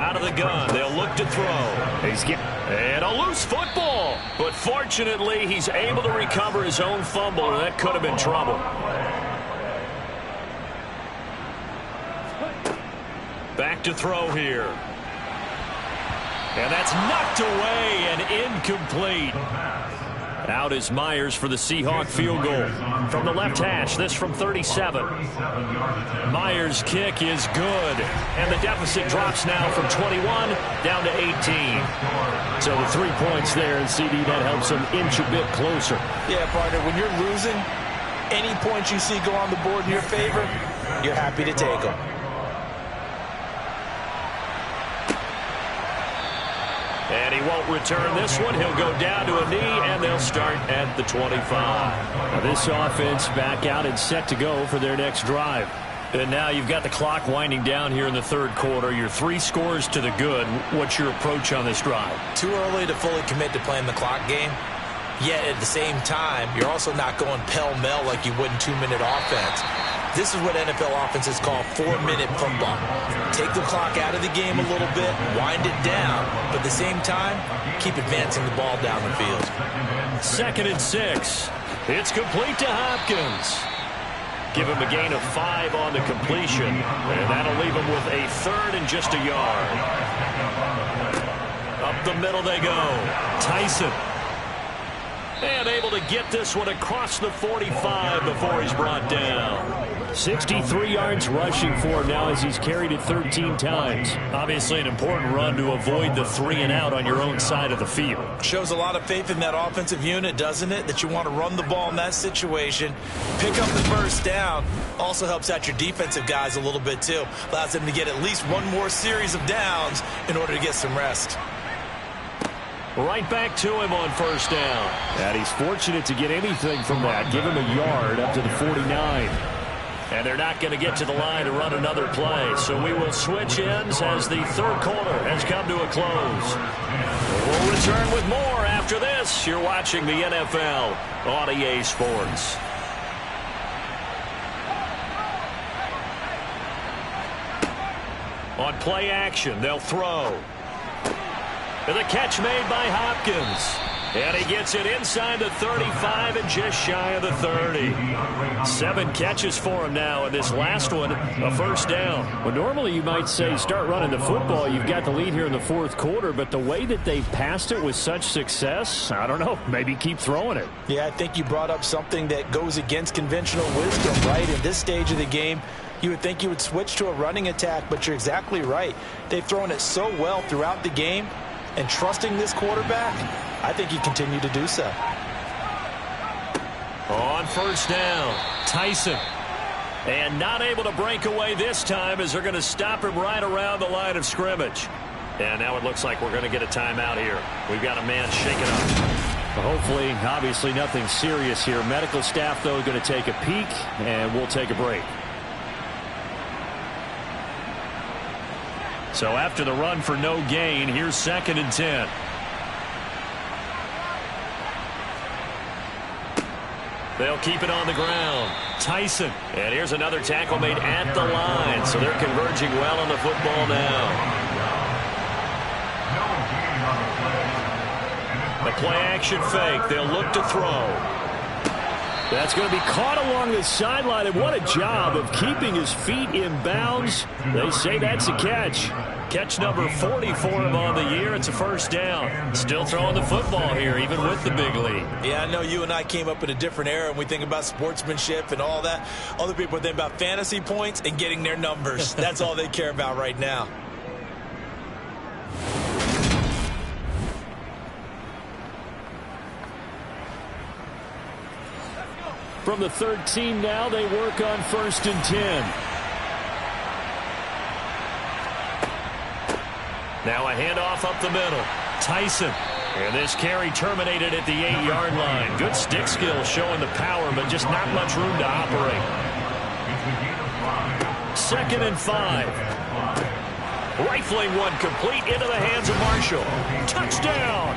Out of the gun, they'll look to throw. And a loose football. But fortunately, he's able to recover his own fumble, and that could have been trouble. Back to throw here. And that's knocked away and incomplete. Out is Myers for the Seahawk field goal. From the left hash, this from 37. Myers' kick is good. And the deficit drops now from 21 down to 18. So the 3 points there, and CD, that helps them inch a bit closer. Yeah, partner, when you're losing, any points you see go on the board in your favor, you're happy to take them. And he won't return this one. He'll go down to a knee, and they'll start at the 25. Now this offense back out and set to go for their next drive. And now you've got the clock winding down here in the 3rd quarter. You're 3 scores to the good. What's your approach on this drive? Too early to fully commit to playing the clock game. Yet at the same time, you're also not going pell-mell like you would in 2-minute offense. This is what NFL offenses call 4-minute football. Take the clock out of the game a little bit, wind it down, but at the same time, keep advancing the ball down the field. 2nd and 6. It's complete to Hopkins. Give him a gain of 5 on the completion, and that'll leave him with a 3rd and just a yard. Up the middle they go. Tyson. And able to get this one across the 45 before he's brought down. 63 yards rushing for him now as he's carried it 13 times. Obviously an important run to avoid the 3-and-out on your own side of the field. Shows a lot of faith in that offensive unit, doesn't it? That you want to run the ball in that situation. Pick up the first down. Also helps out your defensive guys a little bit too. Allows them to get at least one more series of downs in order to get some rest. Right back to him on 1st down. And he's fortunate to get anything from that. Give him a yard up to the 49. And they're not going to get to the line to run another play. So we will switch ends as the 3rd quarter has come to a close. We'll return with more after this. You're watching the NFL on EA Sports. On play action, they'll throw. And the catch made by Hopkins. And he gets it inside the 35 and just shy of the 30. 7 catches for him now, and this last one, a 1st down. Well, normally you might say start running the football. You've got the lead here in the 4th quarter, but the way that they passed it with such success, I don't know, maybe keep throwing it. Yeah, I think you brought up something that goes against conventional wisdom, right? In this stage of the game, you would think you would switch to a running attack, but you're exactly right. They've thrown it so well throughout the game. And trusting this quarterback, I think you continue to do so. On 1st down, Tyson. And not able to break away this time as they're going to stop him right around the line of scrimmage. And now it looks like we're going to get a timeout here. We've got a man shaken up. Well, hopefully, obviously nothing serious here. Medical staff, though, going to take a peek, and we'll take a break. So after the run for no gain, here's 2nd and 10. They'll keep it on the ground. Tyson. And here's another tackle made at the line. So they're converging well on the football now. The play action fake. They'll look to throw. That's going to be caught along the sideline, and what a job of keeping his feet in bounds. They say that's a catch. Catch number 40 for him on the year. It's a 1st down. Still throwing the football here, even with the big lead. Yeah, I know you and I came up in a different era, and we think about sportsmanship and all that. Other people think about fantasy points and getting their numbers. That's all they care about right now. From the 13 now, they work on 1st and 10. Now a handoff up the middle. Tyson. And this carry terminated at the 8-yard line. Good stick skill showing the power, but just not much room to operate. 2nd and 5. Rifling one complete into the hands of Marshall. Touchdown!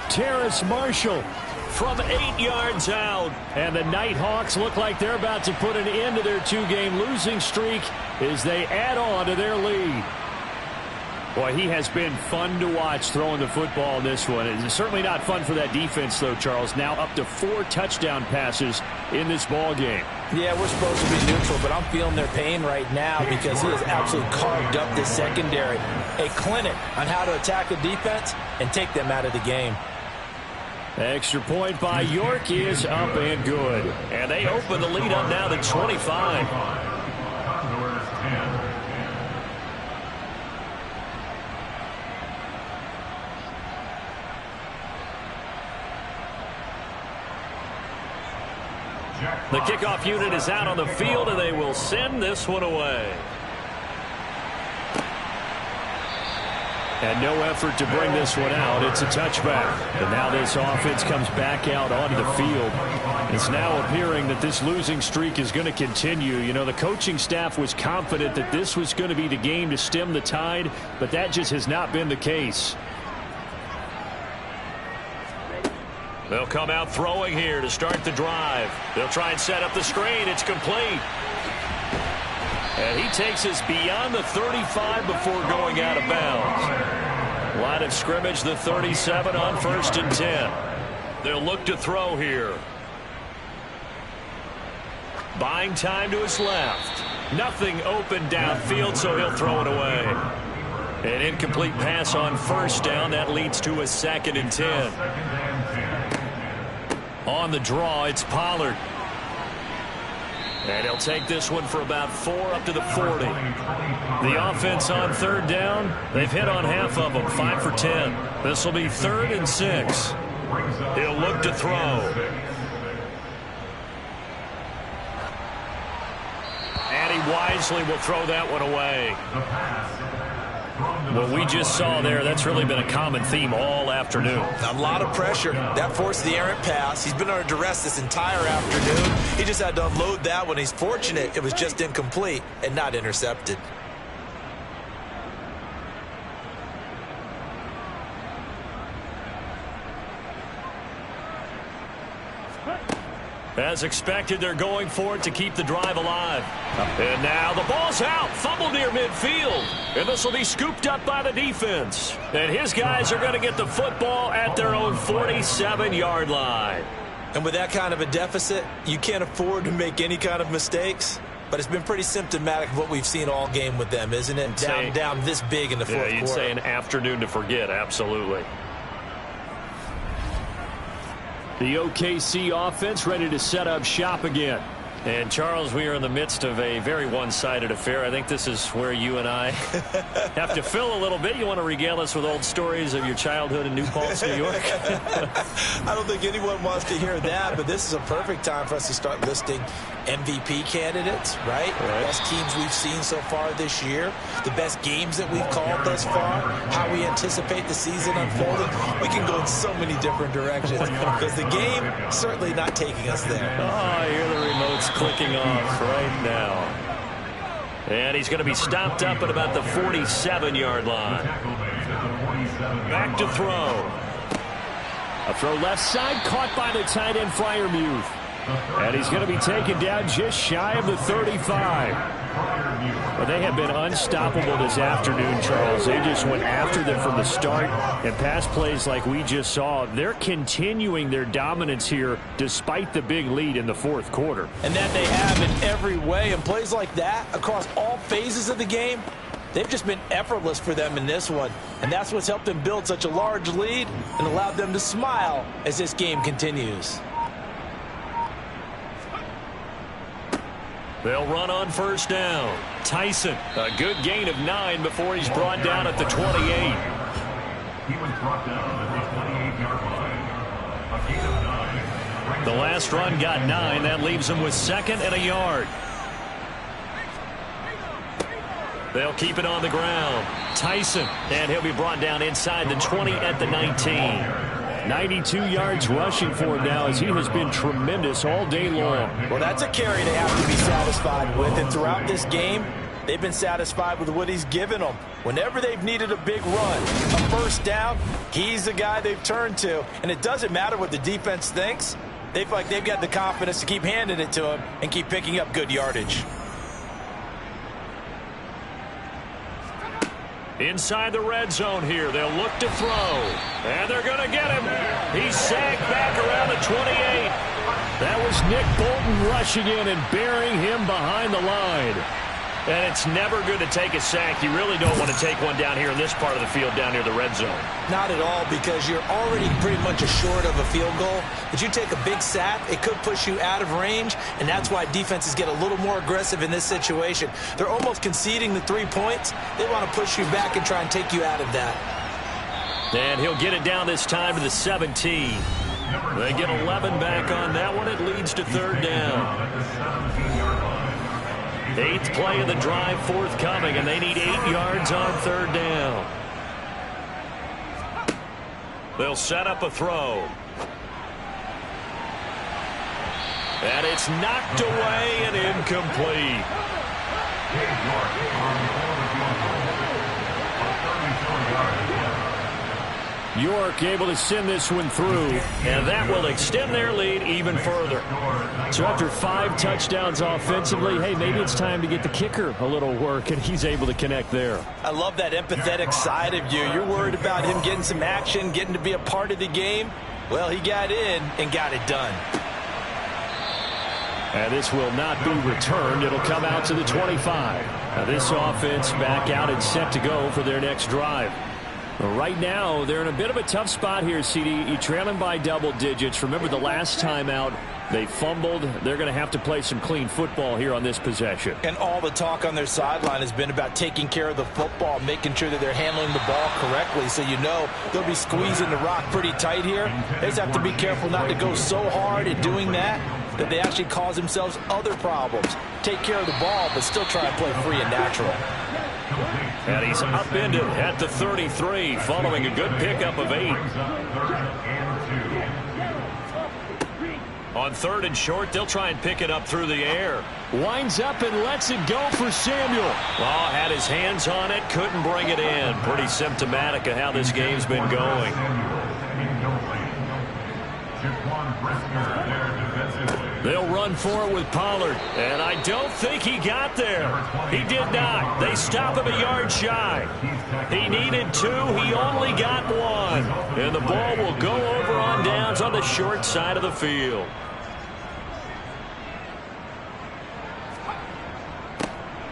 Terrace Marshall from 8 yards out. And the Nighthawks look like they're about to put an end to their 2-game losing streak as they add on to their lead. Boy, he has been fun to watch throwing the football in this one. It's certainly not fun for that defense, though, Charles. Now up to 4 touchdown passes in this ball game. Yeah, we're supposed to be neutral, but I'm feeling their pain right now because he has absolutely carved up this secondary. A clinic on how to attack the defense and take them out of the game. Extra point by York is up and good. And they open the lead up now to 25. The kickoff unit is out on the field, and they will send this one away. And no effort to bring this one out. It's a touchback. And now this offense comes back out onto the field. It's now appearing that this losing streak is going to continue. You know, the coaching staff was confident that this was going to be the game to stem the tide, but that just has not been the case. They'll come out throwing here to start the drive. They'll try and set up the screen. It's complete. And he takes us beyond the 35 before going out of bounds. Line of scrimmage, the 37 on 1st and 10. They'll look to throw here. Buying time to his left. Nothing open downfield, so he'll throw it away. An incomplete pass on 1st down. That leads to a 2nd and 10. On the draw, it's Pollard. And he'll take this one for about 4 up to the 40. The offense on 3rd down, they've hit on half of them, 5 for 10. This will be 3rd and 6. He'll look to throw. And he wisely will throw that one away. What we just saw there, that's really been a common theme all afternoon. A lot of pressure. That forced the errant pass. He's been under duress this entire afternoon. He just had to unload that one. He's fortunate it was just incomplete and not intercepted. As expected, they're going for it to keep the drive alive. And now the ball's out. Fumble near midfield. And this will be scooped up by the defense. And his guys are going to get the football at their own 47-yard line. And with that kind of a deficit, you can't afford to make any kind of mistakes. But it's been pretty symptomatic of what we've seen all game with them, isn't it? Down this big in the fourth quarter. Yeah, you'd say an afternoon to forget, absolutely. The OKC offense ready to set up shop again. And, Charles, we are in the midst of a very one-sided affair. I think this is where you and I have to fill a little bit. You want to regale us with old stories of your childhood in New Paltz, New York? I don't think anyone wants to hear that, but this is a perfect time for us to start listing MVP candidates, right? The best teams we've seen so far this year, the best games that we've called thus far, how we anticipate the season unfolding. We can go in so many different directions because the game certainly not taking us there. Oh, I hear the remote's clicking off right now. And he's going to be stopped up at about the 47-yard line. Back to throw. A throw left side, caught by the tight end Freiermuth. And he's going to be taken down just shy of the 35. Well, they have been unstoppable this afternoon, Charles. They just went after them from the start, and pass plays like we just saw. They're continuing their dominance here despite the big lead in the fourth quarter. And that they have in every way. And plays like that across all phases of the game, they've just been effortless for them in this one. And that's what's helped them build such a large lead and allowed them to smile as this game continues. They'll run on first down. Tyson, a good gain of 9 before he's brought down at the 28. He was brought down at the 28-yard line. A gain of 9. The last run got 9. That leaves him with 2nd and a yard. They'll keep it on the ground. Tyson, and he'll be brought down inside the 20 at the 19. 92 yards rushing for him now as he has been tremendous all day long. Well, that's a carry they have to be satisfied with. And throughout this game, they've been satisfied with what he's given them. Whenever they've needed a big run, a first down, he's the guy they've turned to. And it doesn't matter what the defense thinks. They feel like they've got the confidence to keep handing it to him and keep picking up good yardage. Inside the red zone here. They'll look to throw. And they're going to get him. He's sagged back around the 28. That was Nick Bolton rushing in and burying him behind the line. And it's never good to take a sack. You really don't want to take one down here in this part of the field down near the red zone. Not at all, because you're already pretty much assured of a field goal. But you take a big sack, it could push you out of range, and that's why defenses get a little more aggressive in this situation. They're almost conceding the 3 points. They want to push you back and try and take you out of that. And he'll get it down this time to the 17. They get 11 back on that one. It leads to third down. 8th play of the drive forthcoming, and they need 8 yards on third down. They'll set up a throw. And it's knocked away and incomplete. York able to send this one through, and that will extend their lead even further. So after 5 touchdowns offensively, hey, maybe it's time to get the kicker a little work, and he's able to connect there. I love that empathetic side of you. You're worried about him getting some action, getting to be a part of the game. Well, he got in and got it done. And this will not be returned. It'll come out to the 25. Now this offense back out and set to go for their next drive. Right now, they're in a bit of a tough spot here, CD. You're trailing by double digits. Remember the last time out, they fumbled. They're going to have to play some clean football here on this possession. And all the talk on their sideline has been about taking care of the football, making sure that they're handling the ball correctly. So you know they'll be squeezing the rock pretty tight here. They just have to be careful not to go so hard at doing that they actually cause themselves other problems. Take care of the ball, but still try and play free and natural. And he's upended at the 33 following a good pickup of 8. On 3rd and short, they'll try and pick it up through the air. Winds up and lets it go for Samuel. Oh, had his hands on it, couldn't bring it in. Pretty symptomatic of how this game's been going. They'll run for it with Pollard. And I don't think he got there. He did not. They stop him a yard shy. He needed 2. He only got 1. And the ball will go over on downs on the short side of the field.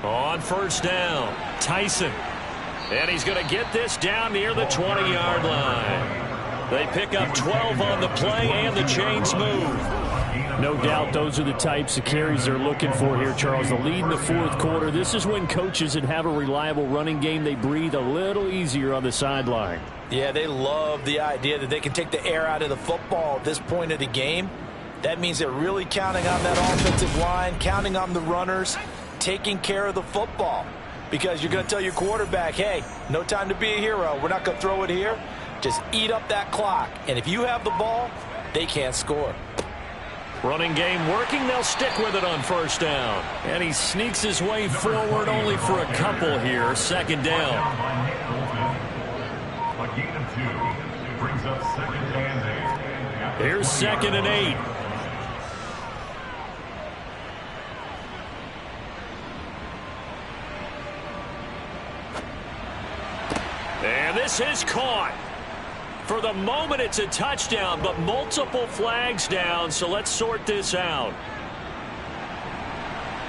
On 1st down, Tyson. And he's going to get this down near the 20-yard line. They pick up 12 on the play, and the chains move. No doubt those are the types of carries they're looking for here, Charles. The lead in the 4th quarter. This is when coaches that have a reliable running game, they breathe a little easier on the sideline. Yeah, they love the idea that they can take the air out of the football at this point of the game. That means they're really counting on that offensive line, counting on the runners, taking care of the football. Because you're going to tell your quarterback, hey, no time to be a hero. We're not going to throw it here. Just eat up that clock. And if you have the ball, they can't score. Running game working. They'll stick with it on 1st down. And he sneaks his way forward only for a couple here. 2nd down. A gain of 2 brings up 2nd and 8. Here's 2nd and 8. And this is caught. For the moment, it's a touchdown, but multiple flags down, so let's sort this out.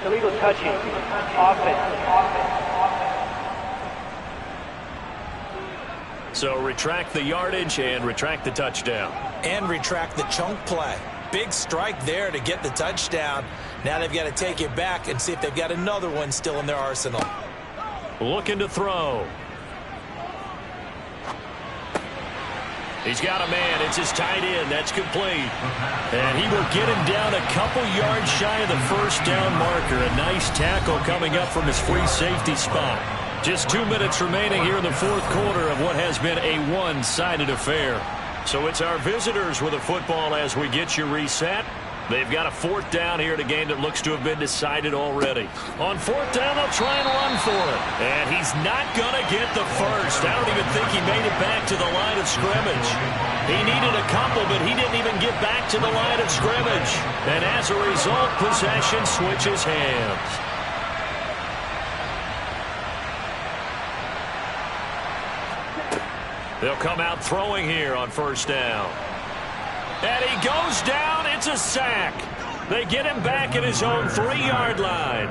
Illegal touching. Offense. So retract the yardage and retract the touchdown. And retract the chunk play. Big strike there to get the touchdown. Now they've got to take it back and see if they've got another one still in their arsenal. Looking to throw. He's got a man. It's his tight end. That's complete. And he will get him down a couple yards shy of the 1st down marker. A nice tackle coming up from his free safety spot. Just 2 minutes remaining here in the 4th quarter of what has been a one-sided affair. So it's our visitors with the football as we get you reset. They've got a 4th down here in a game that looks to have been decided already. On 4th down, they'll try and run for it. And he's not going to get the first. I don't even think he made it back to the line of scrimmage. He needed a couple, but he didn't even get back to the line of scrimmage. And as a result, possession switches hands. They'll come out throwing here on 1st down. And he goes down. It's a sack. They get him back at his own 3-yard line.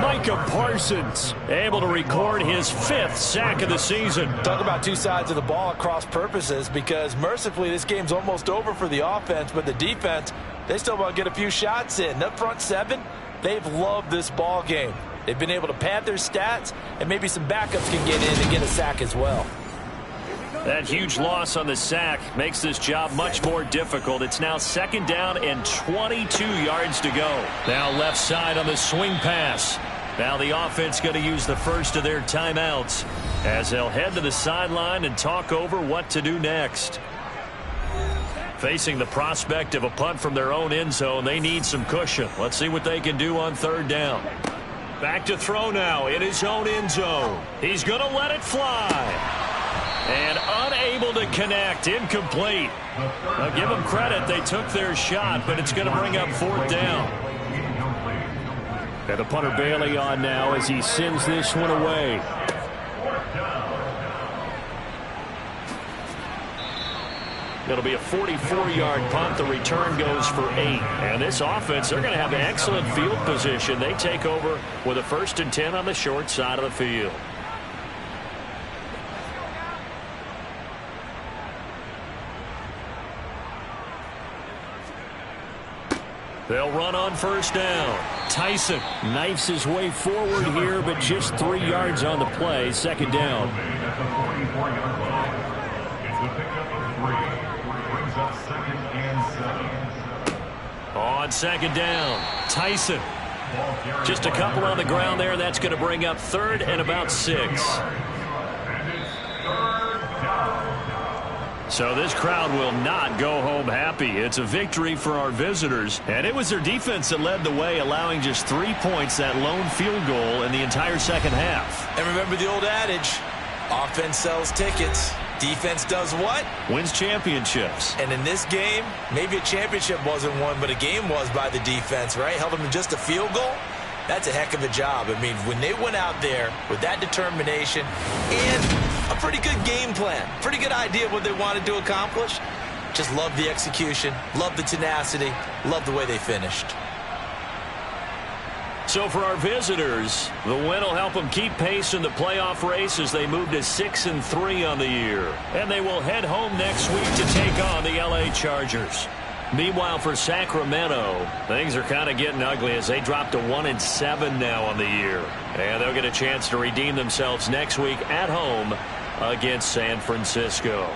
Micah Parsons able to record his 5th sack of the season. Talk about 2 sides of the ball at cross purposes, because mercifully this game's almost over for the offense, but the defense, they still want to get a few shots in. That front 7, they've loved this ball game. They've been able to pad their stats, and maybe some backups can get in and get a sack as well. That huge loss on the sack makes this job much more difficult. It's now 2nd down and 22 yards to go. Now left side on the swing pass. Now the offense going to use the first of their timeouts as they'll head to the sideline and talk over what to do next. Facing the prospect of a punt from their own end zone, they need some cushion. Let's see what they can do on 3rd down. Back to throw now in his own end zone. He's going to let it fly. And Unable to connect. Incomplete. Now, give them credit. They took their shot, but it's going to bring up 4th down. And the punter Bailey on now as he sends this one away. It'll be a 44-yard punt. The return goes for 8. And this offense, they're going to have an excellent field position. They take over with a 1st and 10 on the short side of the field. They'll run on 1st down. Tyson knifes his way forward here, but just 3 yards on the play. 2nd down. At the 44-yard line. It's the pickup of 3. Brings up 2nd and 7. On 2nd down, Tyson. Just a couple on the ground there. That's going to bring up 3rd and about 6. And it's 3rd down. So this crowd will not go home happy. It's a victory for our visitors. And it was their defense that led the way, allowing just 3 points, that lone field goal in the entire second half. And remember the old adage, offense sells tickets. Defense does what? Wins championships. And in this game, maybe a championship wasn't won, but a game was by the defense, right? Held them to just a field goal. That's a heck of a job. I mean, when they went out there with that determination and a pretty good game plan, pretty good idea of what they wanted to accomplish, just love the execution, love the tenacity, love the way they finished. So for our visitors, the win will help them keep pace in the playoff race as they move to 6-3 on the year. And they will head home next week to take on the LA Chargers. Meanwhile, for Sacramento, things are kind of getting ugly as they drop to 1-7 now on the year. And they'll get a chance to redeem themselves next week at home against San Francisco.